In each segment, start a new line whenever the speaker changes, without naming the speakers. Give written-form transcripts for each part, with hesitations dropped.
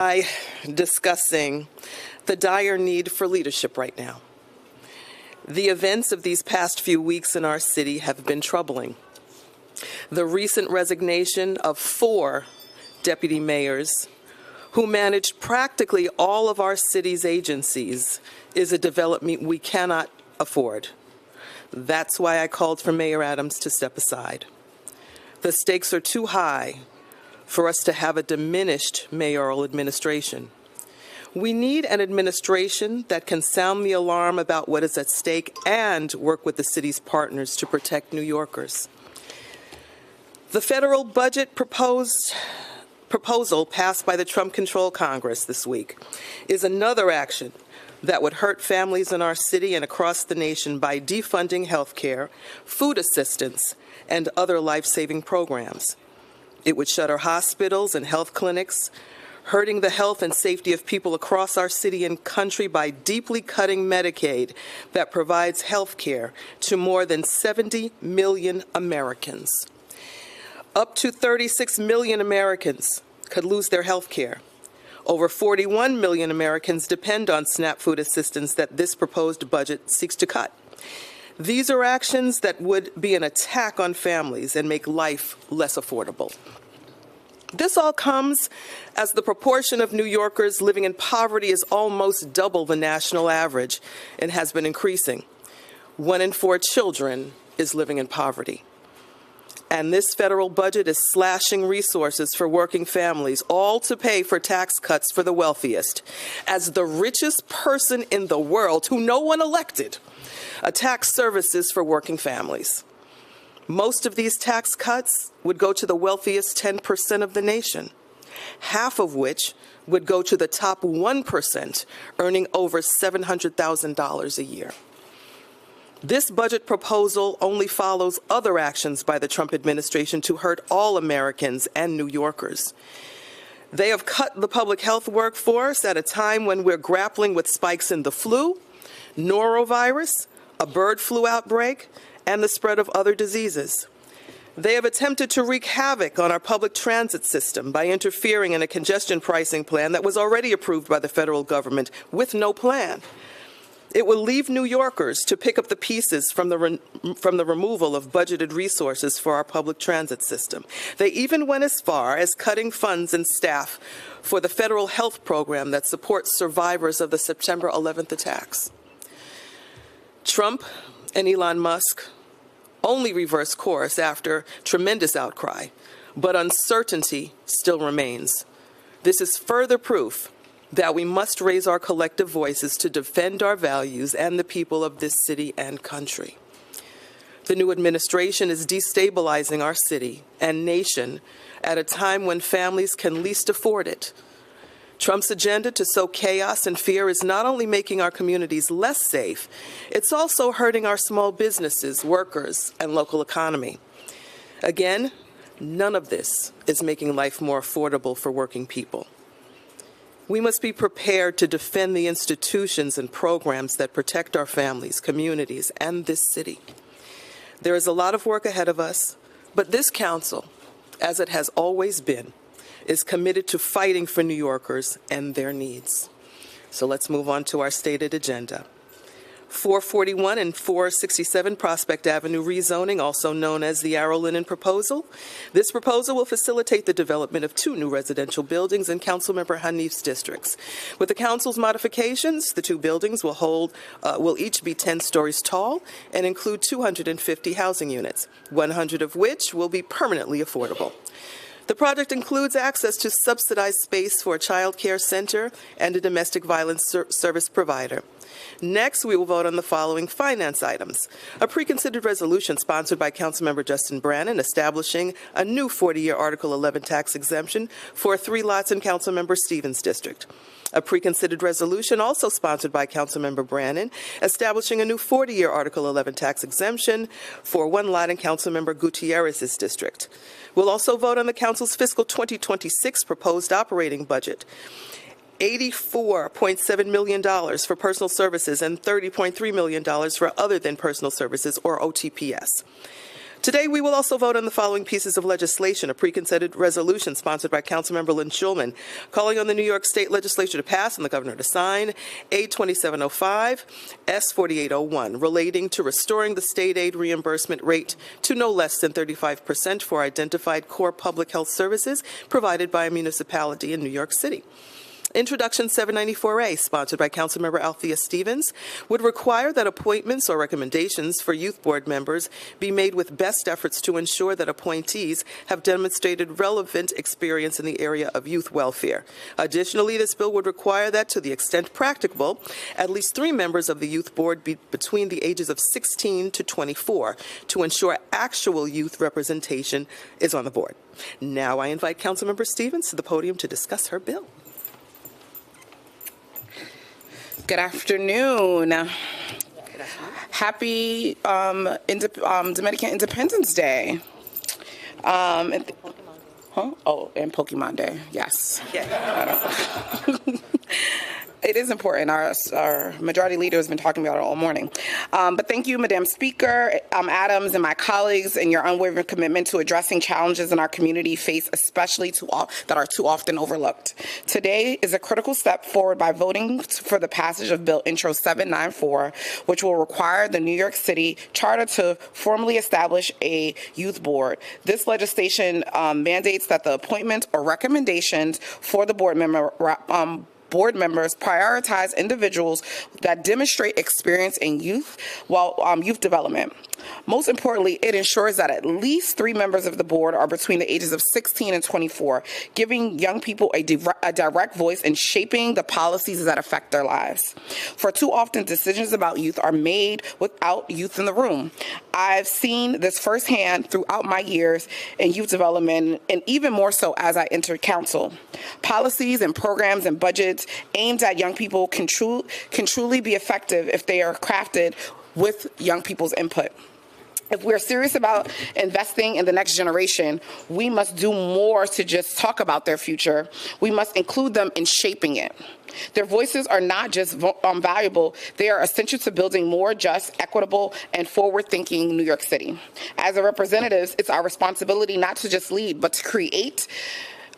by discussing the dire need for leadership right now. The events of these past few weeks in our city have been troubling. The recent resignation of 4 deputy mayors who managed practically all of our city's agencies is a development we cannot afford. That's why I called for Mayor Adams to step aside. The stakes are too high for us to have a diminished mayoral administration. We need an administration that can sound the alarm about what is at stake and work with the city's partners to protect New Yorkers. The federal budget proposal passed by the Trump-controlled Congress this week is another action that would hurt families in our city and across the nation by defunding health care, food assistance, and other life-saving programs. It would shutter hospitals and health clinics, hurting the health and safety of people across our city and country by deeply cutting Medicaid that provides health care to more than 70 million Americans. Up to 36 million Americans could lose their health care. Over 41 million Americans depend on SNAP food assistance that this proposed budget seeks to cut. These are actions that would be an attack on families and make life less affordable. This all comes as the proportion of New Yorkers living in poverty is almost double the national average and has been increasing. 1 in 4 children is living in poverty. And this federal budget is slashing resources for working families, all to pay for tax cuts for the wealthiest. As the richest person in the world, who no one elected, attacks services for working families. Most of these tax cuts would go to the wealthiest 10% of the nation, half of which would go to the top 1% earning over $700,000 a year. This budget proposal only follows other actions by the Trump administration to hurt all Americans and New Yorkers. They have cut the public health workforce at a time when we're grappling with spikes in the flu, norovirus, a bird flu outbreak, and the spread of other diseases. They have attempted to wreak havoc on our public transit system by interfering in a congestion pricing plan that was already approved by the federal government with no plan. It will leave New Yorkers to pick up the pieces from the removal of budgeted resources for our public transit system. They even went as far as cutting funds and staff for the federal health program that supports survivors of the September 11th attacks. Trump and Elon Musk only reversed course after tremendous outcry, but uncertainty still remains. This is further proof that we must raise our collective voices to defend our values and the people of this city and country. The new administration is destabilizing our city and nation at a time when families can least afford it. Trump's agenda to sow chaos and fear is not only making our communities less safe, it's also hurting our small businesses, workers, and local economy. Again, none of this is making life more affordable for working people. We must be prepared to defend the institutions and programs that protect our families, communities, and this city. There is a lot of work ahead of us, but this council, as it has always been, is committed to fighting for New Yorkers and their needs. So let's move on to our stated agenda. 441 and 467 Prospect Avenue rezoning, also known as the Arrow Linen Proposal. This proposal will facilitate the development of 2 new residential buildings in Councilmember Hanif's districts. With the council's modifications, the 2 buildings will each be 10 stories tall and include 250 housing units, 100 of which will be permanently affordable. The project includes access to subsidized space for a child care center and a domestic violence service provider. Next, we will vote on the following finance items. A preconsidered resolution sponsored by Councilmember Justin Brannan establishing a new 40-year Article 11 tax exemption for 3 lots in Councilmember Stevens' district. A preconsidered resolution also sponsored by Councilmember Brannan establishing a new 40-year Article 11 tax exemption for 1 lot in Councilmember Gutierrez's district. We'll also vote on the Council's fiscal 2026 proposed operating budget. $84.7 million for personal services and $30.3 million for other than personal services, or OTPS. Today, we will also vote on the following pieces of legislation: a preconsidered resolution sponsored by Councilmember Lynn Schulman, calling on the New York State Legislature to pass and the Governor to sign A 2705, S 4801, relating to restoring the state aid reimbursement rate to no less than 35% for identified core public health services provided by a municipality in New York City. Introduction 794A, sponsored by Councilmember Althea Stevens, would require that appointments or recommendations for youth board members be made with best efforts to ensure that appointees have demonstrated relevant experience in the area of youth welfare. Additionally, this bill would require that, to the extent practicable, at least 3 members of the youth board be between the ages of 16 to 24 to ensure actual youth representation is on the board. Now I invite Councilmember Stevens to the podium to discuss her bill.
Good afternoon. Happy Dominican Independence Day. And Pokemon Day. Yes. Yeah. It is important. Our majority leader has been talking about it all morning. But thank you, Madam Speaker, Adams, and my colleagues, and your unwavering commitment to addressing challenges in our community face, especially that are too often overlooked. Today is a critical step forward by voting for the passage of Bill Intro 794, which will require the New York City Charter to formally establish a youth board. This legislation mandates that the appointment or recommendations for the board members prioritize individuals that demonstrate experience in youth development. Most importantly, it ensures that at least 3 members of the board are between the ages of 16 and 24, giving young people a direct voice in shaping the policies that affect their lives. For too often, decisions about youth are made without youth in the room. I've seen this firsthand throughout my years in youth development, and even more so as I entered council. Policies and programs and budgets aimed at young people can truly be effective if they are crafted with young people's input. If we're serious about investing in the next generation, we must do more to just talk about their future. We must include them in shaping it. Their voices are not just valuable, they are essential to building more just, equitable, and forward-thinking New York City. As a representatives, it's our responsibility not to just lead, but to create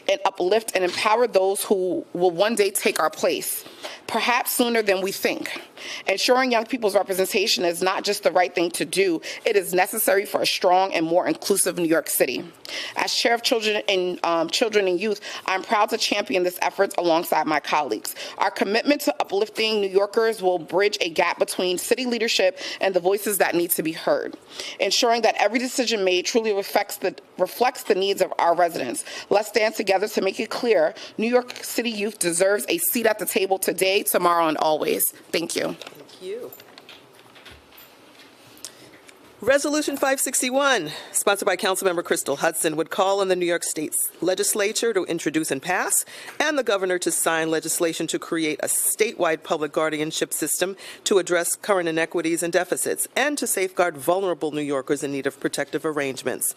and uplift and empower those who will one day take our place, perhaps sooner than we think. Ensuring young people's representation is not just the right thing to do, it is necessary for a strong and more inclusive New York City. As chair of Children and Youth, I'm proud to champion this effort alongside my colleagues. Our commitment to uplifting New Yorkers will bridge a gap between city leadership and the voices that need to be heard, ensuring that every decision made truly reflects the needs of our residents. Let's stand together to make it clear New York City youth deserves a seat at the table today, tomorrow, and always. Thank you.
Thank you. Resolution 561, sponsored by Councilmember Crystal Hudson, would call on the New York State Legislature to introduce and pass, and the Governor to sign legislation to create a statewide public guardianship system to address current inequities and deficits, and to safeguard vulnerable New Yorkers in need of protective arrangements.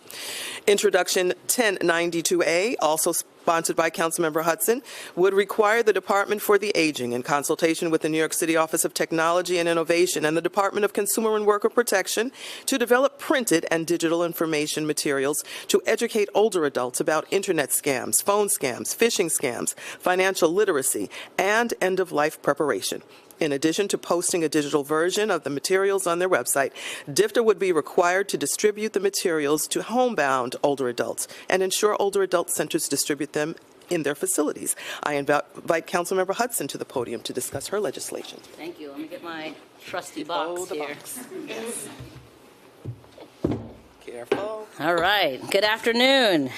Introduction 1092A, also sponsored by Councilmember Hudson, would require the Department for the Aging, in consultation with the New York City Office of Technology and Innovation and the Department of Consumer and Worker Protection, to develop printed and digital information materials to educate older adults about internet scams, phone scams, phishing scams, financial literacy, and end-of-life preparation. In addition to posting a digital version of the materials on their website, DFTA would be required to distribute the materials to homebound older adults and ensure older adult centers distribute them in their facilities. I invite Councilmember Hudson to the podium to discuss her legislation.
Thank you. Let me get my trusty box here.
Yes. Careful.
All right. Good afternoon.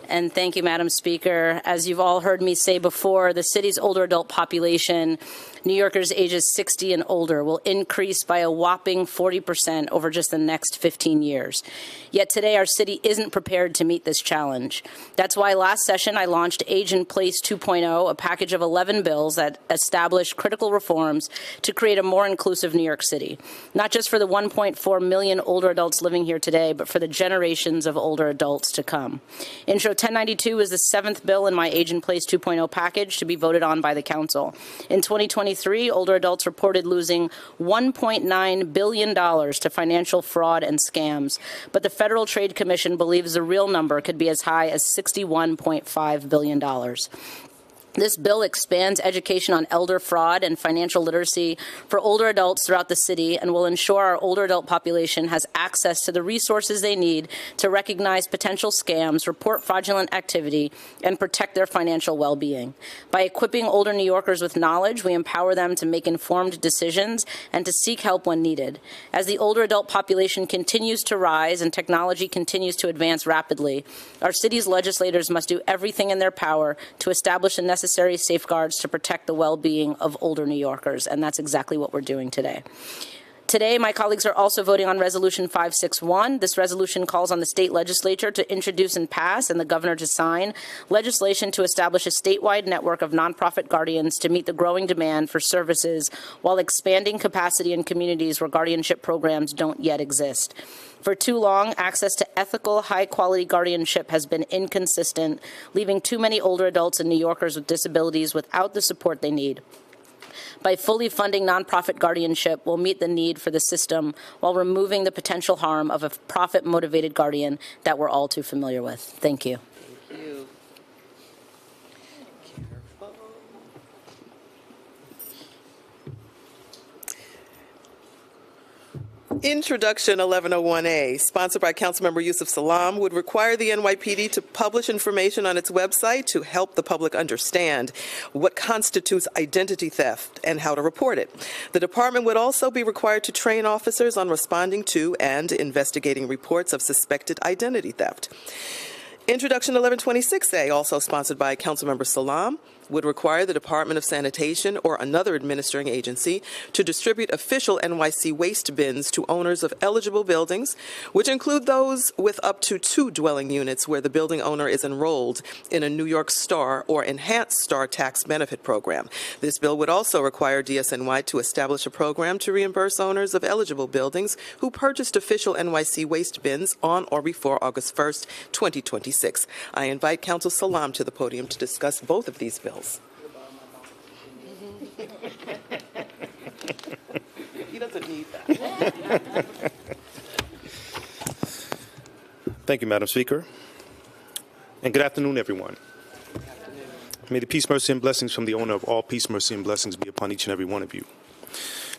And thank you, Madam Speaker. As you've all heard me say before, the city's older adult population, New Yorkers ages 60 and older, will increase by a whopping 40% over just the next 15 years. Yet today, our city isn't prepared to meet this challenge. That's why last session I launched Age in Place 2.0, a package of 11 bills that establish critical reforms to create a more inclusive New York City, not just for the 1.4 million older adults living here today, but for the generations of older adults to come. Intro 1092 is the 7th bill in my Age in Place 2.0 package to be voted on by the Council. In 2023, older adults reported losing $1.9 billion to financial fraud and scams, but the Federal Trade Commission believes the real number could be as high as $61.5 billion. This bill expands education on elder fraud and financial literacy for older adults throughout the city and will ensure our older adult population has access to the resources they need to recognize potential scams, report fraudulent activity, and protect their financial well-being. By equipping older New Yorkers with knowledge, we empower them to make informed decisions and to seek help when needed. As the older adult population continues to rise and technology continues to advance rapidly, our city's legislators must do everything in their power to establish the necessary safeguards to protect the well-being of older New Yorkers, and that's exactly what we're doing today. Today, my colleagues are also voting on Resolution 561. This resolution calls on the state legislature to introduce and pass, and the governor to sign, legislation to establish a statewide network of nonprofit guardians to meet the growing demand for services while expanding capacity in communities where guardianship programs don't yet exist. For too long, access to ethical, high-quality guardianship has been inconsistent, leaving too many older adults and New Yorkers with disabilities without the support they need. By fully funding nonprofit guardianship, we'll meet the need for the system while removing the potential harm of a profit-motivated guardian that we're all too familiar with. Thank you.
Thank you. Introduction 1101A, sponsored by Councilmember Yusuf Salaam, would require the NYPD to publish information on its website to help the public understand what constitutes identity theft and how to report it. The department would also be required to train officers on responding to and investigating reports of suspected identity theft. Introduction 1126A, also sponsored by Councilmember Salaam, would require the Department of Sanitation or another administering agency to distribute official NYC waste bins to owners of eligible buildings, which include those with up to 2 dwelling units where the building owner is enrolled in a New York Star or Enhanced Star tax benefit program. This bill would also require DSNY to establish a program to reimburse owners of eligible buildings who purchased official NYC waste bins on or before August 1st, 2026. I invite Council Salaam to the podium to discuss both of these bills. He doesn't need that.
Thank you, Madam Speaker. And good afternoon, everyone. May the peace, mercy, and blessings from the owner of all peace, mercy, and blessings be upon each and every one of you.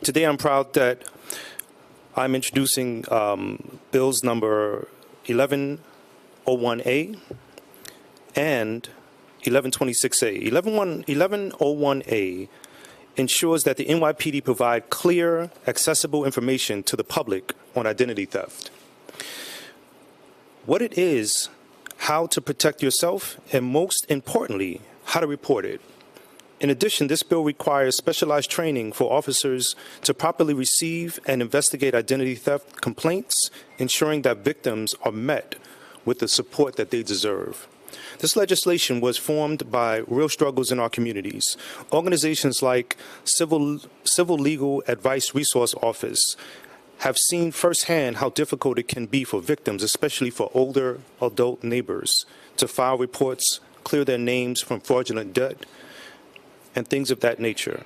Today, I'm proud that I'm introducing bills number 1101A and 1126A. 1101A ensures that the NYPD provide clear, accessible information to the public on identity theft. What it is, how to protect yourself, and most importantly, how to report it. In addition, this bill requires specialized training for officers to properly receive and investigate identity theft complaints, ensuring that victims are met with the support that they deserve. This legislation was formed by real struggles in our communities. Organizations like Civil Legal Advice Resource Office have seen firsthand how difficult it can be for victims, especially for older adult neighbors, to file reports, clear their names from fraudulent debt, and things of that nature.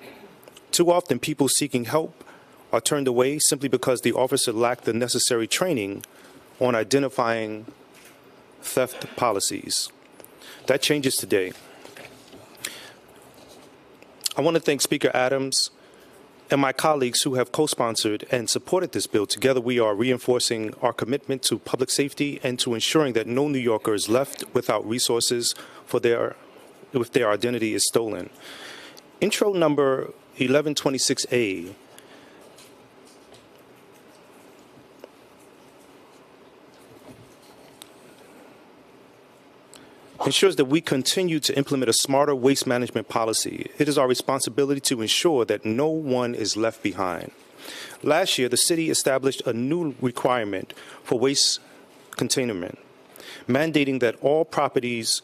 Too often, people seeking help are turned away simply because the officer lacked the necessary training on identifying theft policies. That changes today. I want to thank Speaker Adams and my colleagues who have co-sponsored and supported this bill. Together, we are reinforcing our commitment to public safety and to ensuring that no New Yorker is left without resources if their identity is stolen. Intro number 1126A ensures that we continue to implement a smarter waste management policy. It is our responsibility to ensure that no one is left behind. Last year, the city established a new requirement for waste containment, mandating that all properties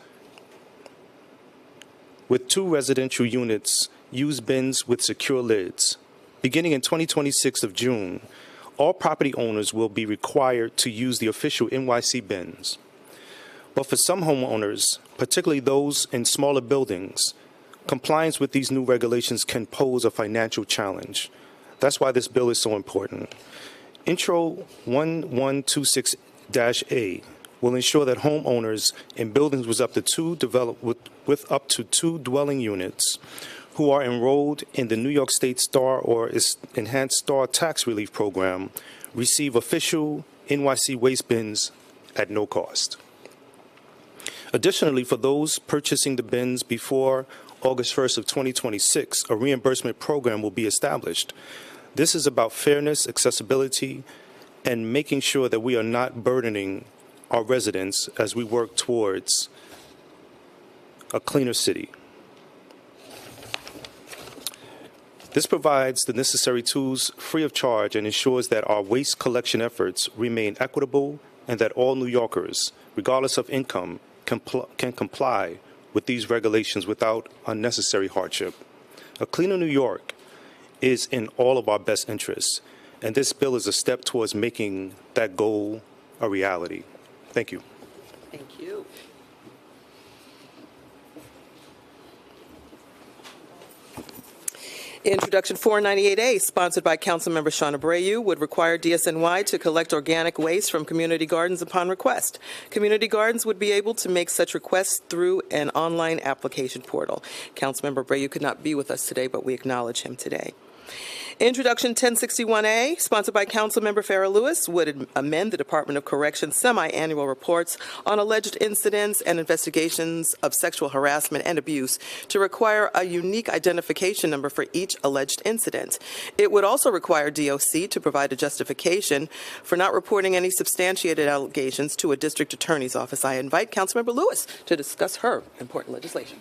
with 2 residential units use bins with secure lids. Beginning in 2026 of June, all property owners will be required to use the official NYC bins. But for some homeowners, particularly those in smaller buildings, compliance with these new regulations can pose a financial challenge. That's why this bill is so important. Intro 1126-A will ensure that homeowners in buildings with up to two dwelling units who are enrolled in the New York State STAR or Enhanced STAR Tax Relief Program receive official NYC waste bins at no cost. Additionally, for those purchasing the bins before August 1st of 2026, a reimbursement program will be established. This is about fairness, accessibility, and making sure that we are not burdening our residents as we work towards a cleaner city. This provides the necessary tools free of charge and ensures that our waste collection efforts remain equitable and that all New Yorkers, regardless of income, can comply with these regulations without unnecessary hardship. A cleaner New York is in all of our best interests, and this bill is a step towards making that goal a reality. Thank you.
Thank you. Introduction 498A, sponsored by Councilmember Shauna Abreu, would require DSNY to collect organic waste from community gardens upon request. Community gardens would be able to make such requests through an online application portal. Councilmember Abreu could not be with us today, but we acknowledge him today. Introduction 1061A, sponsored by Councilmember Farrah Lewis, would amend the Department of Corrections semi-annual reports on alleged incidents and investigations of sexual harassment and abuse to require a unique identification number for each alleged incident. It would also require DOC to provide a justification for not reporting any substantiated allegations to a district attorney's office. I invite Councilmember Lewis to discuss her important legislation.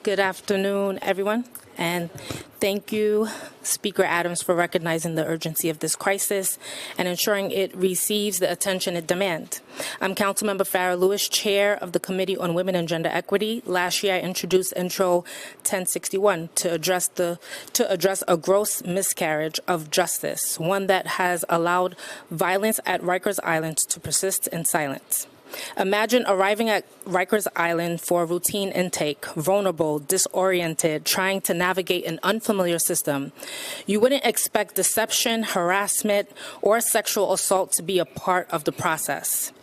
Good afternoon, everyone, and thank you, Speaker Adams, for recognizing the urgency of this crisis and ensuring it receives the attention it demands. I'm Councilmember Farrah Lewis, Chair of the Committee on Women and Gender Equity. Last year, I introduced Intro 1061 to address a gross miscarriage of justice, one that has allowed violence at Rikers Island to persist in silence. Imagine arriving at Rikers Island for a routine intake, vulnerable, disoriented, trying to navigate an unfamiliar system. You wouldn't expect deception, harassment, or sexual assault to be a part of the process.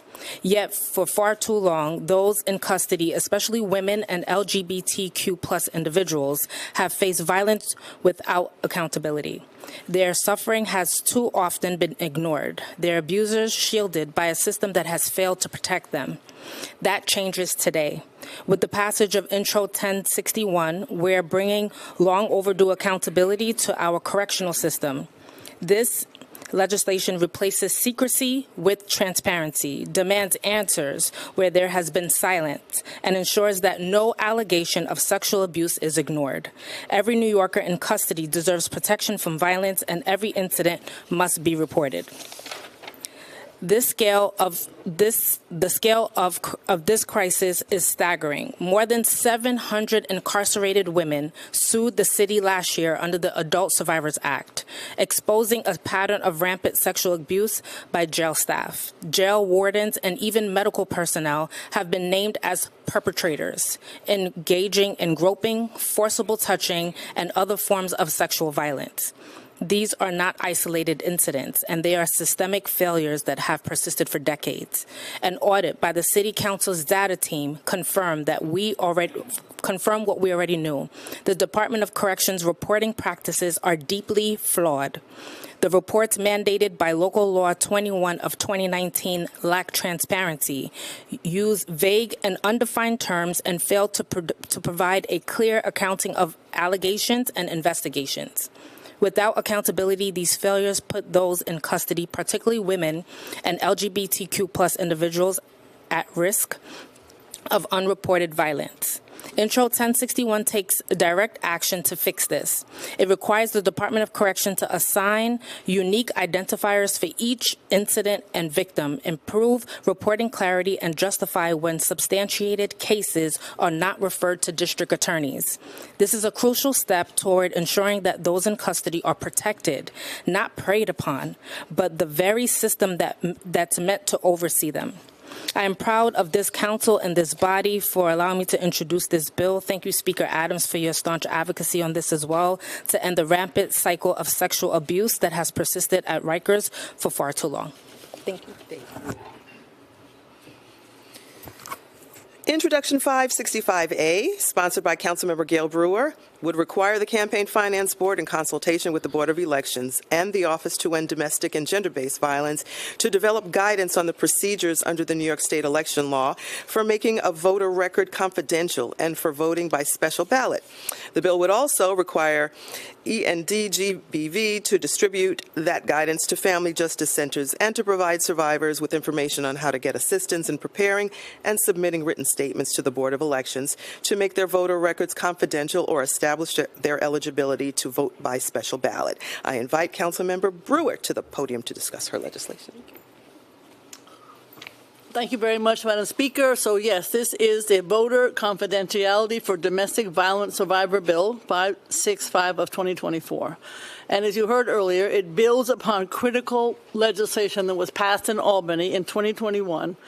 Yet, for far too long, those in custody, especially women and LGBTQ+ individuals, have faced violence without accountability. Their suffering has too often been ignored, their abusers shielded by a system that has failed to protect them. That changes today. With the passage of Intro 1061, we're bringing long overdue accountability to our correctional system. This legislation replaces secrecy with transparency, demands answers where there has been silence, and ensures that no allegation of sexual abuse is ignored. Every New Yorker in custody deserves protection from violence, and every incident must be reported. The scale of this crisis is staggering. More than 700 incarcerated women sued the city last year under the Adult Survivors Act, exposing a pattern of rampant sexual abuse by jail staff. Jail wardens and even medical personnel have been named as perpetrators, engaging in groping, forcible touching, and other forms of sexual violence. These are not isolated incidents, and they are systemic failures that have persisted for decades. An audit by the City Council's data team confirmed what we already knew. The Department of Corrections reporting practices are deeply flawed. The reports mandated by Local Law 21 of 2019 lack transparency, use vague and undefined terms, and fail to provide a clear accounting of allegations and investigations. Without accountability, these failures put those in custody, particularly women and LGBTQ+ individuals, at risk of unreported violence. Intro 1061 takes direct action to fix this. It requires the Department of Correction to assign unique identifiers for each incident and victim, improve reporting clarity, and justify when substantiated cases are not referred to district attorneys. This is a crucial step toward ensuring that those in custody are protected, not preyed upon, but the very system that's meant to oversee them. I am proud of this council and this body for allowing me to introduce this bill. Thank you, Speaker Adams, for your staunch advocacy on this as well, to end the rampant cycle of sexual abuse that has persisted at Rikers for far too long. Thank you.
Introduction 565A, sponsored by Councilmember Gail Brewer, would require the Campaign Finance Board, in consultation with the Board of Elections and the Office to End Domestic and Gender-Based Violence, to develop guidance on the procedures under the New York State election law for making a voter record confidential and for voting by special ballot. The bill would also require ENDGBV to distribute that guidance to family justice centers and to provide survivors with information on how to get assistance in preparing and submitting written statements to the Board of Elections to make their voter records confidential or establish their eligibility to vote by special ballot. I invite Councilmember Brewer to the podium to discuss her legislation.
Thank you very much, Madam Speaker. So yes, this is the Voter Confidentiality for Domestic Violence Survivor Bill 565 of 2024. And as you heard earlier, it builds upon critical legislation that was passed in Albany in 2021,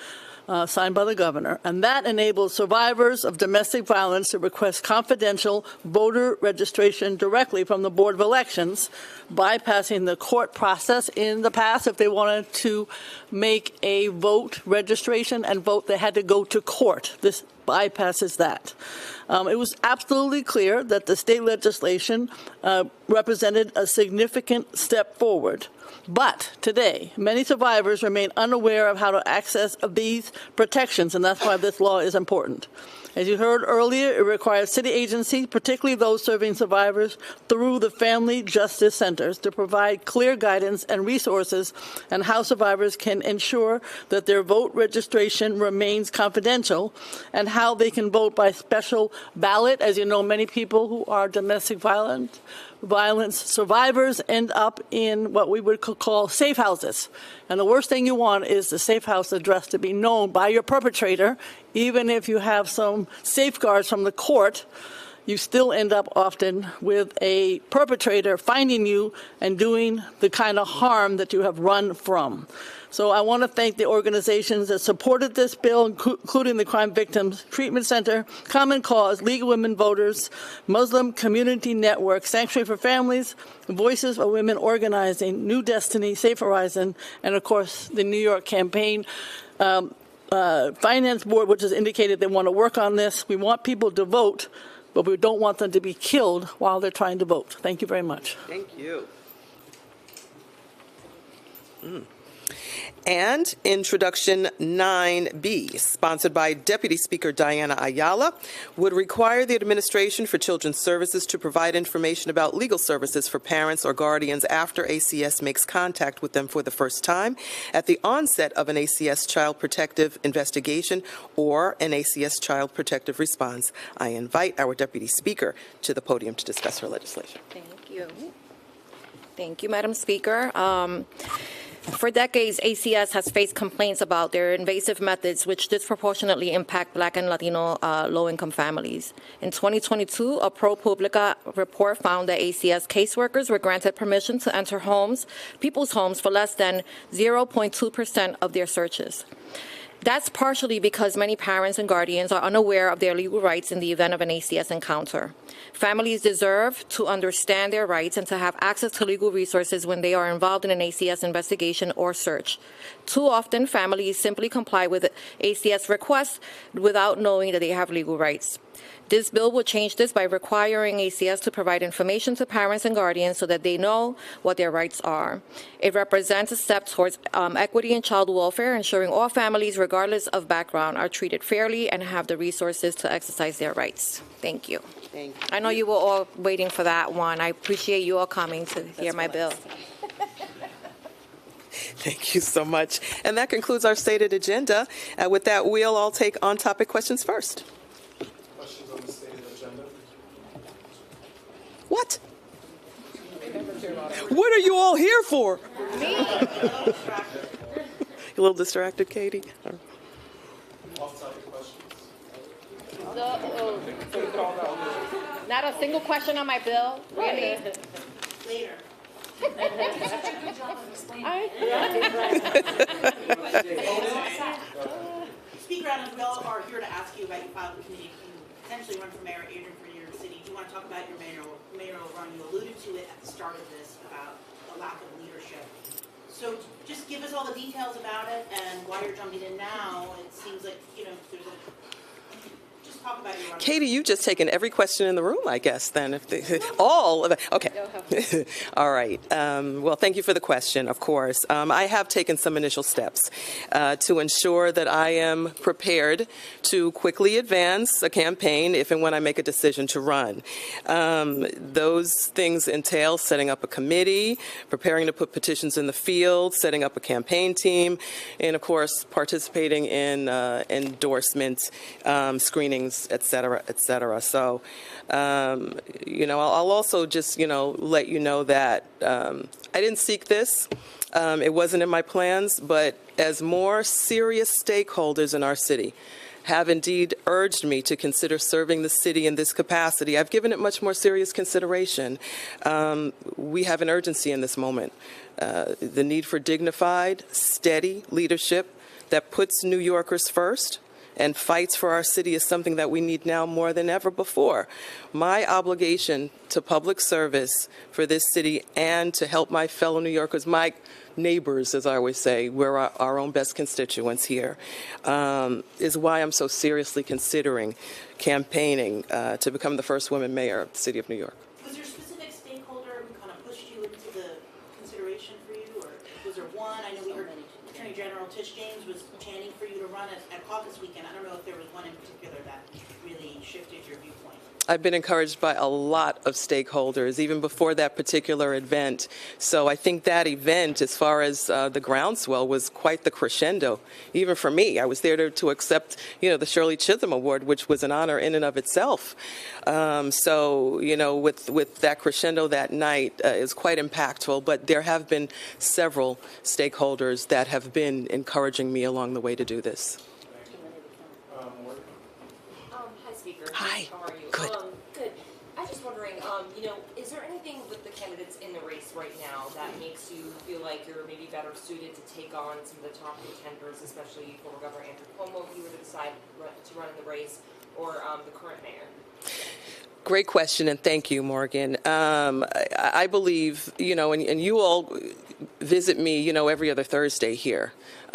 signed by the governor, and that enables survivors of domestic violence to request confidential voter registration directly from the Board of Elections, bypassing the court process. In the past, if they wanted to make a vote registration and vote, they had to go to court. This bypasses that. It was absolutely clear that the state legislation represented a significant step forward. But today, many survivors remain unaware of how to access these protections, and that's why this law is important. As you heard earlier, it requires city agencies, particularly those serving survivors through the family justice centers, to provide clear guidance and resources on how survivors can ensure that their vote registration remains confidential and how they can vote by special ballot. As you know, many people who are domestic violence survivors end up in what we would call safe houses. And the worst thing you want is the safe house address to be known by your perpetrator. Even if you have some safeguards from the court, you still end up often with a perpetrator finding you and doing the kind of harm that you have run from. So I want to thank the organizations that supported this bill, including the Crime Victims Treatment Center, Common Cause, League of Women Voters, Muslim Community Network, Sanctuary for Families, Voices of Women Organizing, New Destiny, Safe Horizon, and of course the New York Campaign Finance Board, which has indicated they want to work on this. We want people to vote, but we don't want them to be killed while they're trying to vote. Thank you very much.
Thank you. And Introduction 9B, sponsored by Deputy Speaker Diana Ayala, would require the Administration for Children's Services to provide information about legal services for parents or guardians after ACS makes contact with them for the first time, at the onset of an ACS child protective investigation or an ACS child protective response. I invite our Deputy Speaker to the podium to discuss her legislation.
Thank you. Thank you, Madam Speaker. For decades, ACS has faced complaints about their invasive methods which disproportionately impact Black and Latino low-income families. In 2022, a ProPublica report found that ACS caseworkers were granted permission to enter people's homes for less than 0.2% of their searches. That's partially because many parents and guardians are unaware of their legal rights in the event of an ACS encounter. Families deserve to understand their rights and to have access to legal resources when they are involved in an ACS investigation or search. Too often, families simply comply with ACS requests without knowing that they have legal rights. This bill will change this by requiring ACS to provide information to parents and guardians so that they know what their rights are. It represents a step towards equity in child welfare, ensuring all families, regardless of background, are treated fairly and have the resources to exercise their rights. Thank you.
Thank you.
I know you were all waiting for that one. I appreciate you all coming to hear my bill.
Thank you so much. And that concludes our stated agenda. With that, we'll all take on-topic questions first.
Questions on the stated agenda?
What? What are you all here for?
Me?
You a little distracted, Katie?
Off-topic questions?
Not a single question on my bill? Really?
Later. Speaker Adams, we all are here to ask you about your filed committee to potentially run for mayor, Adrian, for New York City. Do you want to talk about your mayoral run? You alluded to it at the start of this about a lack of leadership. So just give us all the details about it and why you're jumping in now. It seems like, you know, there's a... Just talk about your run.
Katie, you've just taken every question in the room, I guess, then. If they, all of it. Okay. All right. Well, thank you for the question, of course. I have taken some initial steps to ensure that I am prepared to quickly advance a campaign if and when I make a decision to run. Those things entail setting up a committee, preparing to put petitions in the field, setting up a campaign team, and, of course, participating in endorsement screenings, et cetera, et cetera. So, you know, I'll also just, you know, let you know that I didn't seek this. It wasn't in my plans, but as more serious stakeholders in our city have indeed urged me to consider serving the city in this capacity, I've given it much more serious consideration. We have an urgency in this moment. The need for dignified, steady leadership that puts New Yorkers first and fights for our city is something that we need now more than ever before. My obligation to public service for this city and to help my fellow New Yorkers, my neighbors, as I always say, we're our own best constituents here, is why I'm so seriously considering campaigning to become the first woman mayor of the city of New York.
Was there a specific stakeholder who kind of pushed you into the consideration for you, or was there one? I know we heard Attorney General Tish James was chanting for you to run at caucus weekend. I don't know if there was one in particular that really shifted your viewpoint.
I've been encouraged by a lot of stakeholders, even before that particular event. So I think that event, as far as the groundswell, was quite the crescendo, even for me. I was there to accept, you know, the Shirley Chisholm Award, which was an honor in and of itself. So, you know, with that crescendo that night is quite impactful. But there have been several stakeholders that have been encouraging me along the way to do this.
Hi, Speaker.
Hi.
How are you?
Good.
Good. I was just wondering, you know, is there anything with the candidates in the race right now that makes you feel like you're maybe better suited to take on some of the top contenders, especially former Governor Andrew Cuomo, if you were to decide to run in the race, or the current mayor?
Great question, and thank you, Morgan. I believe, you know, and you all visit me, you know, every other Thursday here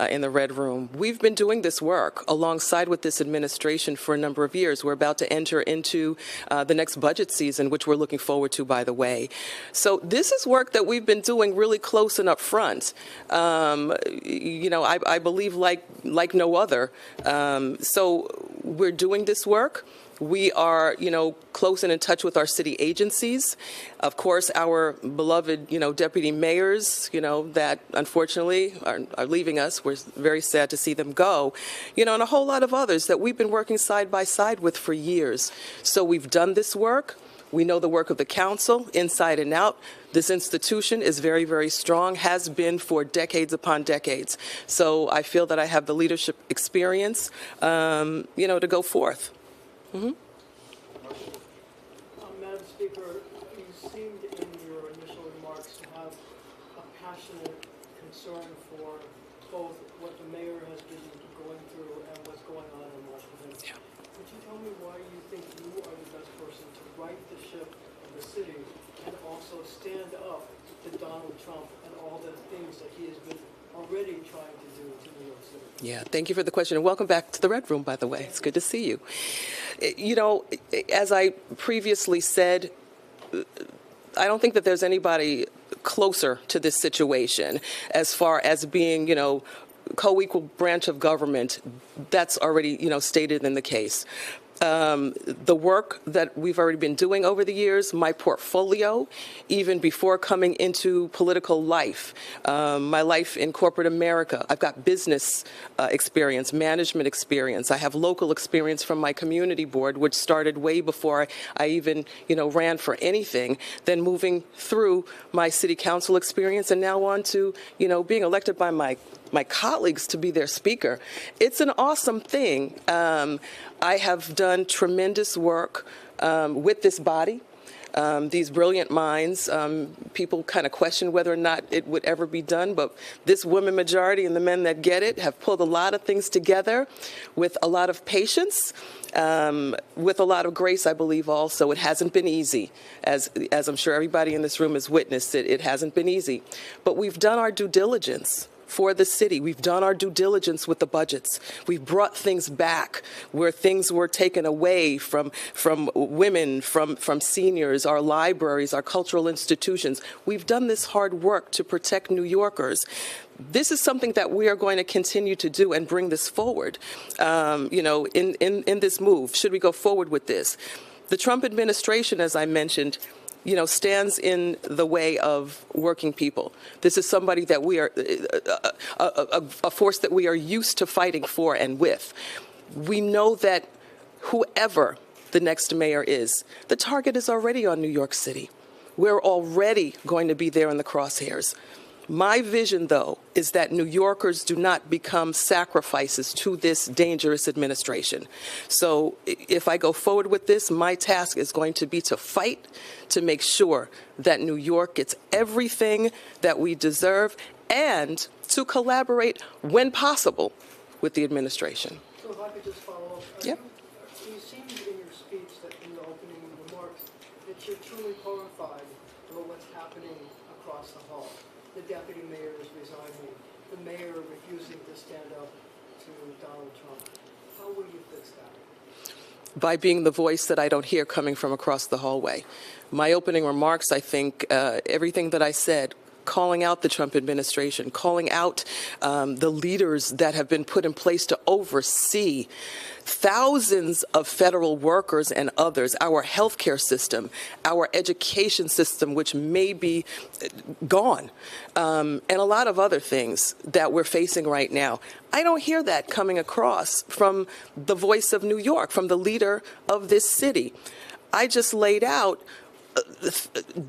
in the Red Room. We've been doing this work alongside with this administration for a number of years. We're about to enter into the next budget season, which we're looking forward to, by the way. So this is work that we've been doing really close and up front. You know, I believe like no other. So we're doing this work. We are, you know, close and in touch with our city agencies. Of course, our beloved, you know, deputy mayors, you know, that unfortunately are leaving us. We're very sad to see them go, you know, and a whole lot of others that we've been working side by side with for years. So we've done this work. We know the work of the council inside and out. This institution is very, very strong, has been for decades upon decades. So I feel that I have the leadership experience, you know, to go forth.
Madam Speaker, you seemed in your initial remarks to have a passionate concern for both what the mayor has been going through and what's going on in Washington. Yeah. Could you tell me why you think you are the best person to right the ship of the city and also stand up to Donald Trump and all the things that he has been already trying to do to New York City?
Yeah, thank you for the question, and welcome back to the Red Room, by the way. It's good to see you. You know, as I previously said, I don't think that there's anybody closer to this situation as far as being, you know, co-equal branch of government. That's already, you know, stated in the case. The work that we've already been doing over the years, my portfolio, even before coming into political life, my life in corporate America. I've got business experience, management experience. I have local experience from my community board, which started way before I even, you know, ran for anything. Then moving through my city council experience, and now on to, you know, being elected by my colleagues to be their speaker. It's an awesome thing. I have done tremendous work with this body. these brilliant minds. People kind of question whether or not it would ever be done, but this woman majority and the men that get it have pulled a lot of things together with a lot of patience, with a lot of grace, I believe also. It hasn't been easy, as I'm sure everybody in this room has witnessed it. It hasn't been easy. But we've done our due diligence for the city. We've done our due diligence with the budgets. We've brought things back where things were taken away from women, from seniors, our libraries, our cultural institutions. We've done this hard work to protect New Yorkers. This is something that we are going to continue to do and bring this forward, in this move, should we go forward with this. The Trump administration, as I mentioned, stands in the way of working people. This is somebody that we are, a force that we are used to fighting for and with. We know that whoever the next mayor is, the target is already on New York City. We're already going to be there in the crosshairs. My vision, though, is that New Yorkers do not become sacrifices to this dangerous administration. So if I go forward with this, my task is going to be to fight to make sure that New York gets everything that we deserve and to collaborate when possible with the administration.
So if I could just follow up.
Yep.
You seemed in your speech, that in your opening remarks, that you're truly horrified about what's happening across the hall. The deputy mayor is resigning, the mayor refusing to stand up to Donald Trump. How will you fix that?
By being the voice that I don't hear coming from across the hallway. My opening remarks, I think, everything that I said, calling out the Trump administration, calling out the leaders that have been put in place to oversee thousands of federal workers and others, our healthcare system, our education system, which may be gone, and a lot of other things that we're facing right now. I don't hear that coming across from the voice of New York, from the leader of this city. I just laid out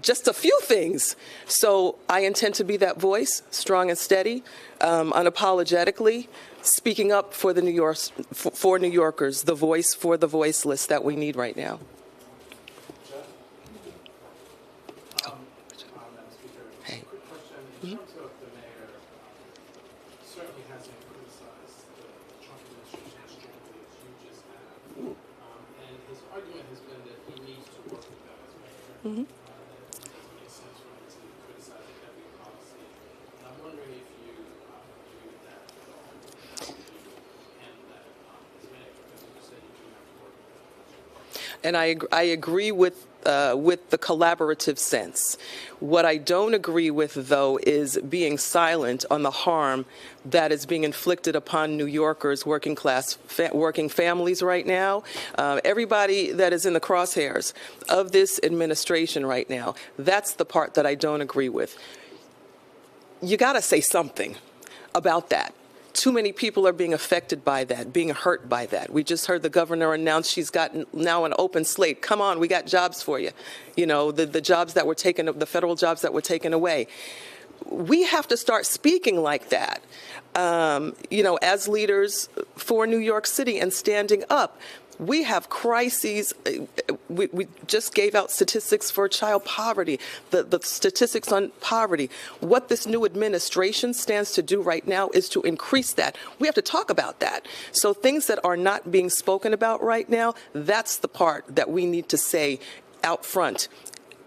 just a few things. So I intend to be that voice, strong and steady, unapologetically, speaking up for the New Yorkers, the voice for the voiceless that we need right now. Hey.
Quick question. In terms of the mayor, certainly hasn't criticized the Trump administration as strongly as you just have. And his argument has been that he needs to work with them as mayor. It doesn't make sense for him to criticize every policy. And I'm wondering if you agree with that at all. How do you handle that as mayor? Because you said you do have to work with them.
And I agree with the collaborative sense. What I don't agree with, though, is being silent on the harm that is being inflicted upon New Yorkers, working families right now. Everybody that is in the crosshairs of this administration right now, that's the part that I don't agree with. You got to say something about that. Too many people are being affected by that, being hurt by that. We just heard the governor announce she's got now an open slate. Come on, we got jobs for you. The jobs that were taken, the federal jobs that were taken away. We have to start speaking like that, as leaders for New York City and standing up. We have crises. We just gave out statistics for child poverty, the statistics on poverty. What this new administration stands to do right now is to increase that. We have to talk about that. So things that are not being spoken about right now, that's the part that we need to say out front,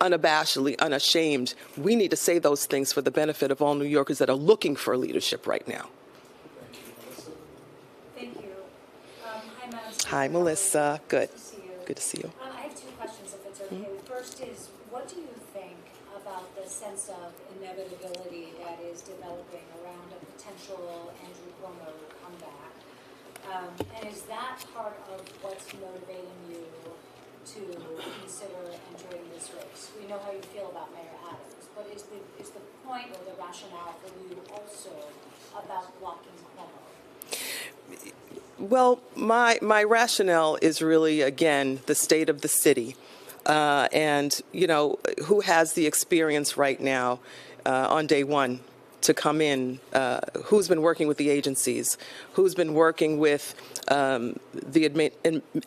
unabashedly, unashamed. We need to say those things for the benefit of all New Yorkers that are looking for leadership right now. Hi, Melissa. Good. Good to see you.
I have two questions, if it's okay. First is, what do you think about the sense of inevitability that is developing around a potential Andrew Cuomo comeback? And is that part of what's motivating you to consider entering this race? We know how you feel about Mayor Adams, but is the point or the rationale for you also about blocking Cuomo?
Well, my rationale is really, again, the state of the city. And, who has the experience right now on day one to come in, who's been working with the agencies, who's been working with the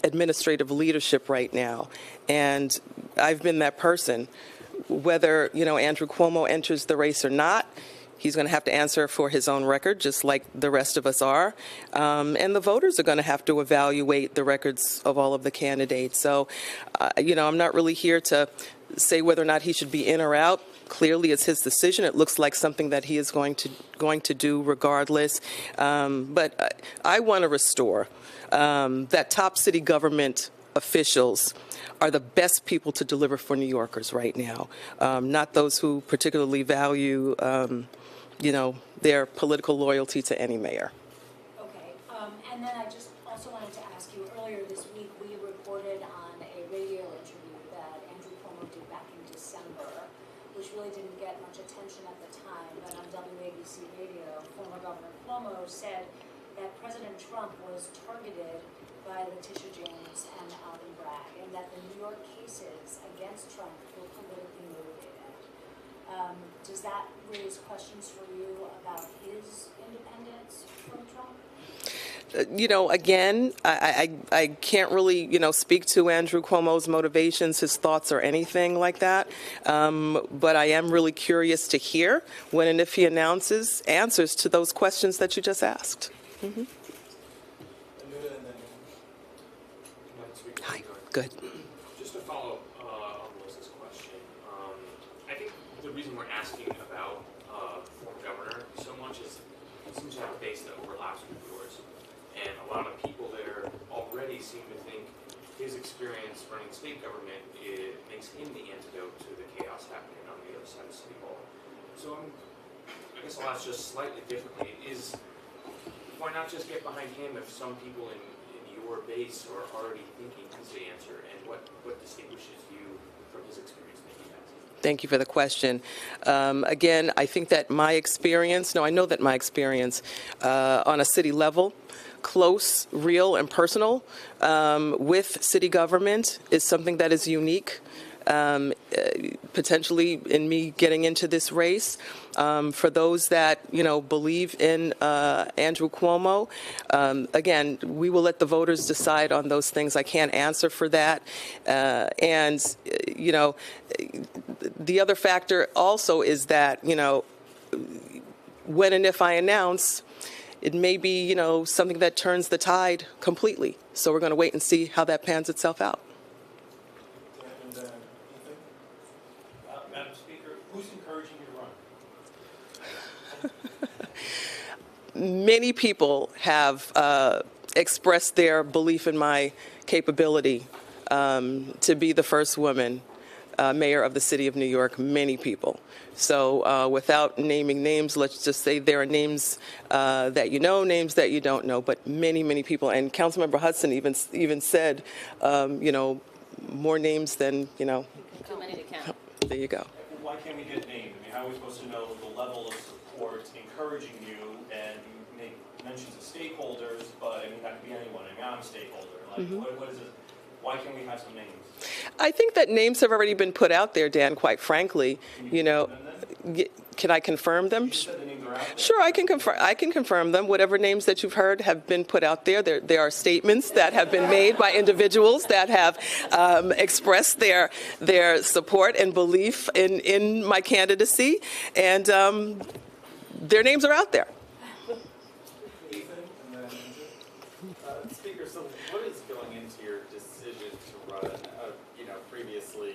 administrative leadership right now. And I've been that person. Whether, Andrew Cuomo enters the race or not, he's going to have to answer for his own record, just like the rest of us are. And the voters are going to have to evaluate the records of all of the candidates. So, I'm not really here to say whether or not he should be in or out. Clearly, it's his decision. It looks like something that he is going to do regardless. But I want to restore that top city government officials are the best people to deliver for New Yorkers right now, not those who particularly value, their political loyalty to any mayor.
Okay, and then I just also wanted to ask you, earlier this week, we reported on a radio interview that Andrew Cuomo did back in December, which really didn't get much attention at the time, but on WABC Radio, former Governor Cuomo said that President Trump was targeted by Letitia James and Alvin Bragg, and that the New York cases against Trump were politically motivated. Does that raise questions for you about his independence from Trump?
Again, I can't really, speak to Andrew Cuomo's motivations, his thoughts, or anything like that. But I am really curious to hear when and if he announces answers to those questions that you just asked. Mm-hmm. Hi. Good.
Just to follow up on Melissa's question, I think the reason we're asking about former governor so much is it seems to have a base that overlaps with yours, and a lot of people there already seem to think his experience running state government makes him the antidote to the chaos happening on the other side of City Hall. So I guess I'll ask just slightly differently: why not just get behind him if some people in your base are already thinking he's the answer, and what distinguishes you from his experience making that?
Thank you for the question. Again, I think that I know that my experience on a city level, close, real, and personal with city government is something that is unique. Potentially in me getting into this race. For those that, believe in Andrew Cuomo, again, we will let the voters decide on those things. I can't answer for that. And the other factor also is that, when and if I announce, it may be, something that turns the tide completely. So we're going to wait and see how that pans itself out.
Madam Speaker, who's encouraging you to run?
Many people have expressed their belief in my capability to be the first woman mayor of the city of New York, many people. So without naming names, let's just say there are names that you know, names that you don't know, but many, many people. And Councilmember Hudson even said, more names than,
Too many to count.
There you go.
Why can't we get named? I mean, how are we supposed to know the level of support encouraging you? And you make mentions of stakeholders, but I mean, that could be anyone. I mean, I'm a stakeholder. Like, what is it? Why can't we have some names?
I think that names have already been put out there, Dan, quite frankly. Can I confirm them? Sure, I can confirm them. Whatever names that you've heard have been put out there. There are statements that have been made by individuals that have expressed their support and belief in my candidacy, and their names are out there.
Speaker, so what is going into your decision to run? Previously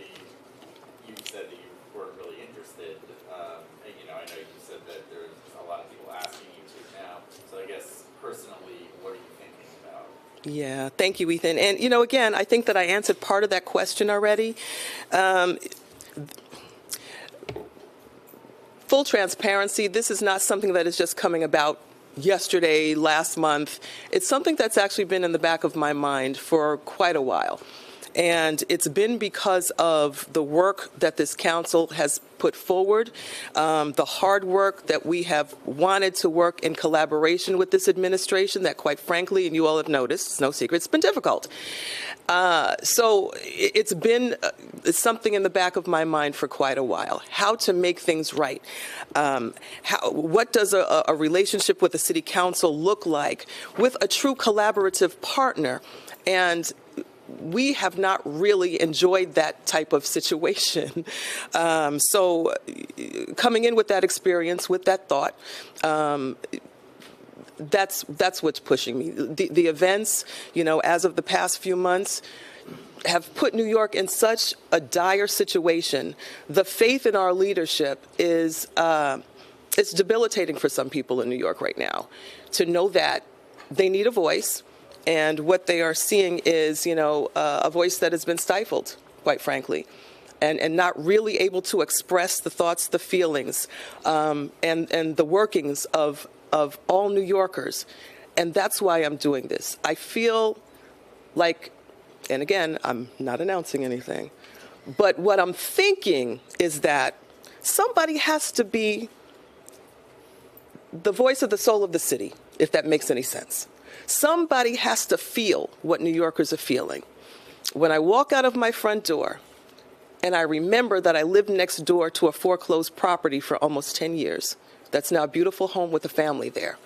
you said that you weren't really interested, and I know you said that there's a lot of people asking you to now. So I guess personally, what are you thinking about?
Yeah, thank you, Ethan. And again, I think that I answered part of that question already. Full transparency, this is not something that is just coming about yesterday, last month. It's something that's actually been in the back of my mind for quite a while. And it's been because of the work that this council has put forward, the hard work that we have wanted to work in collaboration with this administration that, quite frankly, and you all have noticed, it's no secret, it's been difficult. So it's been something in the back of my mind for quite a while, how to make things right. What does a relationship with the city council look like with a true collaborative partner? And we have not really enjoyed that type of situation. So coming in with that experience, with that thought, that's what's pushing me. The events, as of the past few months, have put New York in such a dire situation. The faith in our leadership is it's debilitating for some people in New York right now to know that they need a voice, and what they are seeing is, a voice that has been stifled, quite frankly, and not really able to express the thoughts, the feelings, and the workings of all New Yorkers. And that's why I'm doing this. I feel like, and again, I'm not announcing anything, but what I'm thinking is that somebody has to be the voice of the soul of the city, if that makes any sense. Somebody has to feel what New Yorkers are feeling. When I walk out of my front door and I remember that I lived next door to a foreclosed property for almost 10 years, that's now a beautiful home with a family there.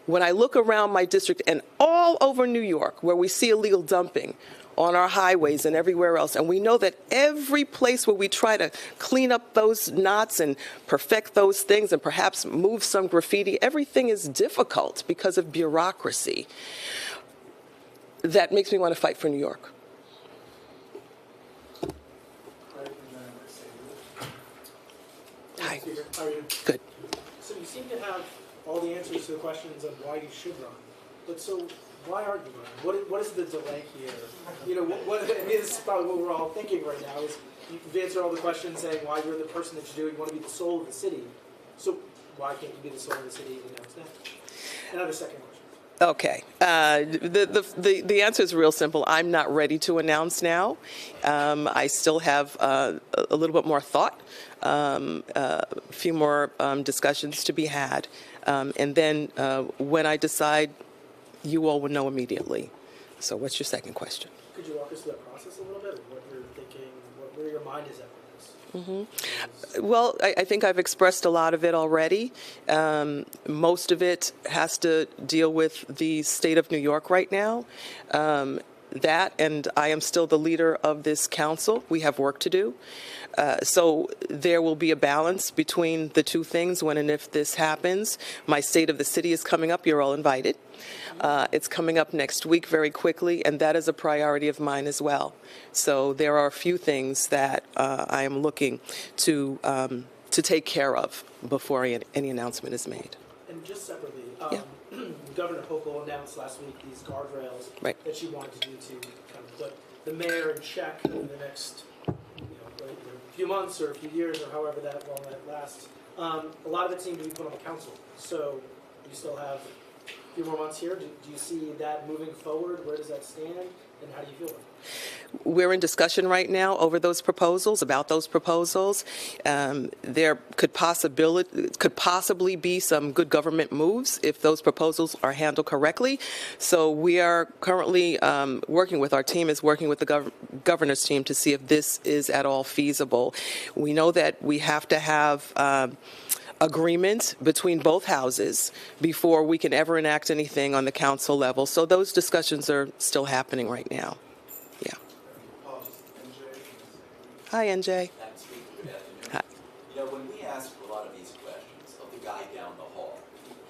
When I look around my district and all over New York where we see illegal dumping on our highways and everywhere else, and we know that every place where we try to clean up those knots and perfect those things and perhaps move some graffiti, everything is difficult because of bureaucracy. That makes me want to fight for New York. Hi.
How are you?
Good.
So you seem to have all the answers to the questions of why you should run. But so why aren't you running? What is the delay here? This is probably what we're all thinking right now is you've answered all the questions saying why you're the person that you do. You want to be the soul of the city. So why can't you be the soul of the city and announce that? Another second question.
Okay. The answer is real simple. I'm not ready to announce now. I still have a little bit more thought, a few more discussions to be had. And then when I decide, you all will know immediately. So what's your second question?
Could you walk us through that process a little bit? What you're thinking, where your mind is at with this?
Mm-hmm. Well, I think I've expressed a lot of it already. Most of it has to deal with the state of New York right now. That, and I am still the leader of this council. We have work to do. So there will be a balance between the two things when and if this happens. My state of the city is coming up. You're all invited. It's coming up next week very quickly, and that is a priority of mine as well. So there are a few things that I am looking to take care of before any announcement is made.
And just separately, Governor Hochul announced last week these guardrails that she wanted to do to kind of put the mayor in check over the next few months or a few years or however long that lasts. A lot of it seemed to be put on the council. So you still have a few more months here. Do you see that moving forward? Where does that stand? And how do you feel about it?
We're in discussion right now over those proposals, about those proposals. There could possibly be some good government moves if those proposals are handled correctly. So we are currently working with, our team is working with the governor's team to see if this is at all feasible. We know that we have to have agreement between both houses before we can ever enact anything on the council level. So those discussions are still happening right now. Yeah. Hi, NJ. Hi.
When we ask a lot of these questions of the guy down the hall,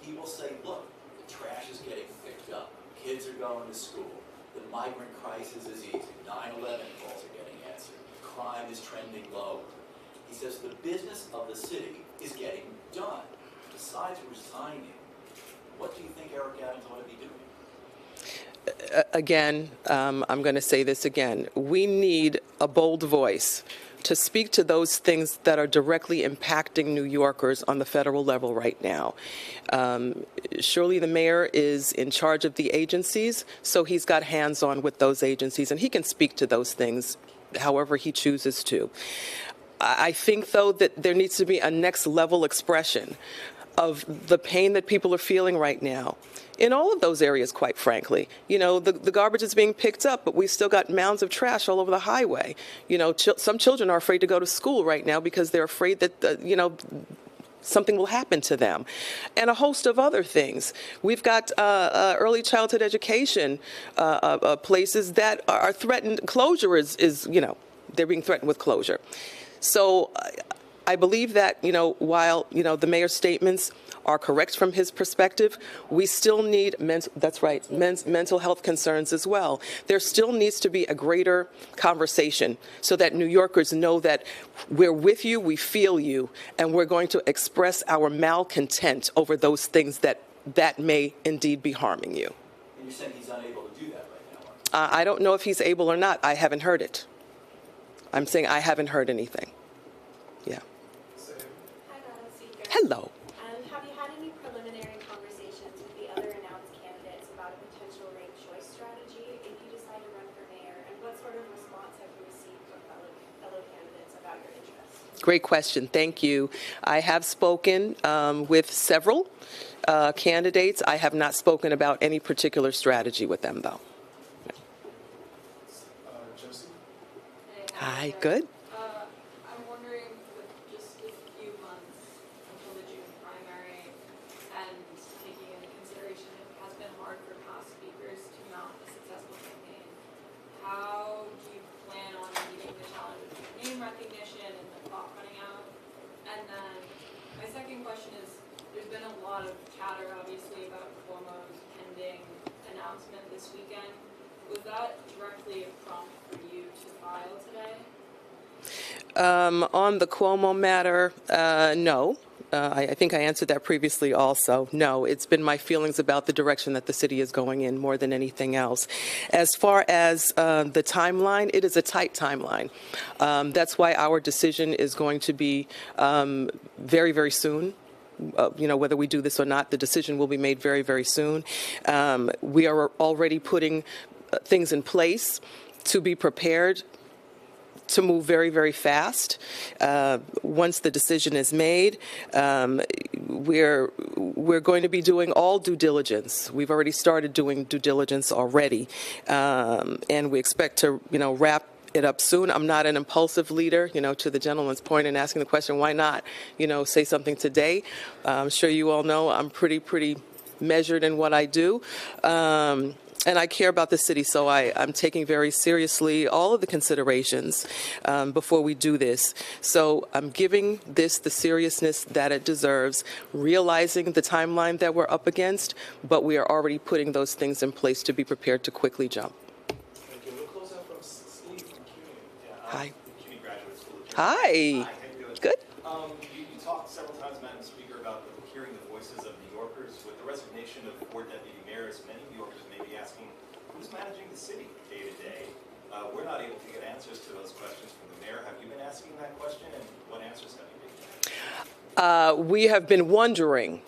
he will say, look, the trash is getting picked up. Kids are going to school. The migrant crisis is easy. 9/11 calls are getting answered. Crime is trending low. He says the business of the city is getting done. Besides resigning, what do you think Eric Adams ought to be doing?
Again, I'm going to say this again. We need a bold voice to speak to those things that are directly impacting New Yorkers on the federal level right now. Surely the mayor is in charge of the agencies, so he's got hands-on with those agencies, and he can speak to those things however he chooses to. I think, though, that there needs to be a next level expression of the pain that people are feeling right now in all of those areas, quite frankly. The garbage is being picked up, but we've still got mounds of trash all over the highway. Some children are afraid to go to school right now because they're afraid that, something will happen to them, and a host of other things. We've got early childhood education places that are threatened. Closure is they're being threatened with closure. So I believe that, while, the mayor's statements are correct from his perspective, we still need mental health concerns as well. There still needs to be a greater conversation so that New Yorkers know that we're with you, we feel you, and we're going to express our malcontent over those things that may indeed be harming you.
And you're saying he's unable to do that right now?
I don't know if he's able or not. I haven't heard it. I'm saying I haven't heard anything. Yeah.
Hi, Madam Speaker.
Hello.
Have you had any preliminary conversations with the other announced candidates about a potential ranked choice strategy if you decide to run for mayor? And what sort of response have you received from fellow candidates about your interests?
Great question. Thank you. I have spoken with several candidates. I have not spoken about any particular strategy with them, though.
Josie?
Hi, good.
I'm wondering, with just a few months until the June primary, and taking into consideration it has been hard for past speakers to mount a successful campaign, how do you plan on meeting the challenge of name recognition and the clock running out? And then my second question is, there's been a lot of chatter, obviously, about Cuomo's pending announcement this weekend. Was that directly a prompt for you to file today?
On the Cuomo matter, no. I think I answered that previously also. No, it's been my feelings about the direction that the city is going in more than anything else. As far as the timeline, it is a tight timeline. That's why our decision is going to be very, very soon. Whether we do this or not, the decision will be made very, very soon. We are already putting things in place to be prepared to move very, very fast. Once the decision is made, we're going to be doing all due diligence. We've already started doing due diligence already, and we expect to, wrap it up soon. I'm not an impulsive leader, to the gentleman's point in asking the question, why not, say something today? I'm sure you all know I'm pretty measured in what I do. And I care about the city, so I'm taking very seriously all of the considerations before we do this. So I'm giving this the seriousness that it deserves, realizing the timeline that we're up against, but we are already putting those things in place to be prepared to quickly jump.
Thank you. We'll close out from Steve from CUNY.
Hi.
CUNY Graduate School.
Hi.
Hi, how you doing?
Good.
You talked several times, Madam Speaker, about hearing the voices of New Yorkers. With the resignation of 4 deputy mayors, many New Yorkers may be asking, who's managing the city day to day? We're not able to get answers to those questions from the mayor. Have you been asking that question, and what answers have you been?
We have been wondering.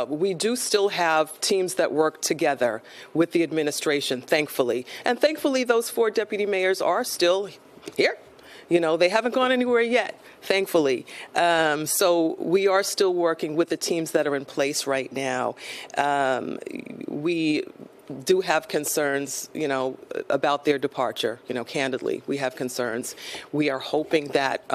We do still have teams that work together with the administration, thankfully. And thankfully, those 4 deputy mayors are still here. They haven't gone anywhere yet, thankfully. So we are still working with the teams that are in place right now. We do have concerns, about their departure. Candidly, we have concerns. We are hoping that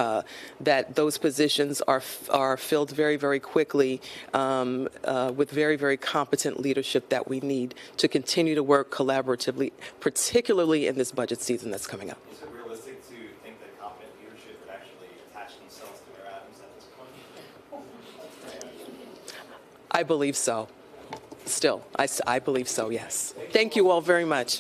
that those positions are filled very, very quickly with very, very competent leadership that we need to continue to work collaboratively, particularly in this budget season that's coming up.
Is it realistic to think that competent leadership would actually attach themselves to Mayor Adams at this point?
I believe so. Still, I believe so, yes. Thank you all very much.